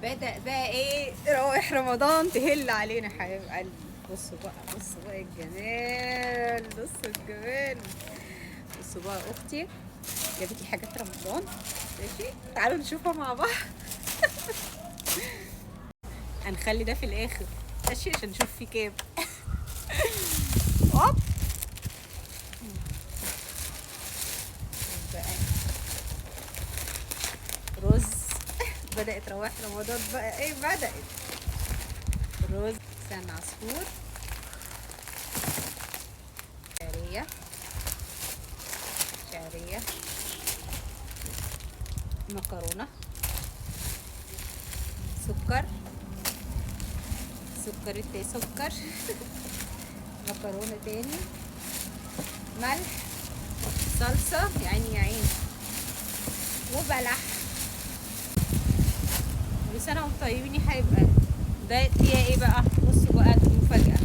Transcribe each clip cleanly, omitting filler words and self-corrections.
بدأ بقى ايه روائح رمضان تهل علينا حبايب قلبي. بصوا بقى، بصوا بقى الجمال، بصوا الجمال. بصوا بقى اختي جابت لي حاجات رمضان. ماشي، تعالوا نشوفها مع بعض. هنخلي ده في الاخر ماشي عشان نشوف فيه كام. هوب بقى رز. بدأت روائح رمضان بقى ايه، بدأت رز لسان عصفور، شعرية شعرية، مكرونة، سكر، سكر مكرونة تاني، ملح، صلصة يا عيني يا عيني، وبلح. كل سنة وانتم طيبين يا حبايب قلبي. ده فيها ايه بقى؟ بصوا بقى المفاجأة.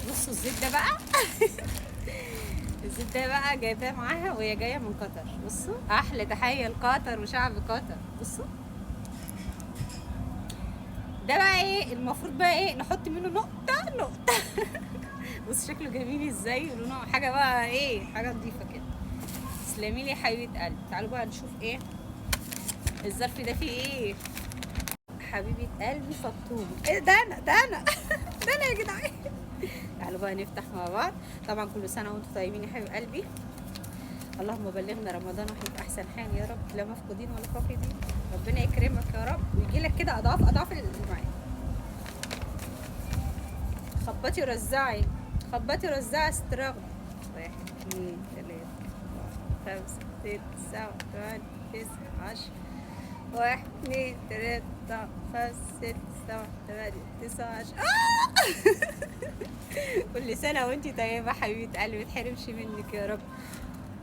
بصوا الزيت ده بقى. الزيت ده بقى جايباه معاها وهي جاية من قطر. بصوا، أحلى تحية لقطر وشعب قطر. بصوا ده بقى ايه المفروض بقى ايه، نحط منه نقطة نقطة. بص شكله جميل ازاي، ولونه حاجة بقى ايه، حاجة نضيفة كده. تسلمي لي يا حبيبة قلبي. تعالوا بقى نشوف ايه الظرف ده فيه ايه. حبيبة قلبي فطوم. ايه ده؟ انا ده انا. ده انا يا جدعان. تعالوا بقى نفتح مع بعض. طبعا كل سنة وانتم طيبين يا حبيب قلبي. اللهم بلغنا رمضان واحنا في احسن حال يا رب، لا مفقودين ولا فاقدين. ربنا يكرمك يا رب ويجي لك كده اضعاف اضعاف اللي معاك. خبطي ورزعي، خبطي ورزعي استراغ. 1 2 3 4 5 6 7 8 9 10. 1 2 3 5 6 7 8 9 10. كل سنة وانتي طيبة حبيبة قلبي، متحرمش منك يا رب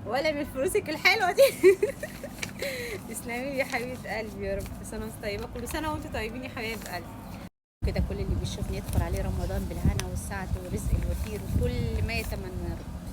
ولا من فلوسك الحلوة دي. تسلمي لي يا حبيبة قلبي يا رب. كل سنة وانتي طيبة، كل سنة وانتي طيبين يا حبايب قلبي. كده كل اللي بيشوفني يدخل عليه رمضان بالهنا والسعد والرزق الوفير وكل ما يتمنى يا رب.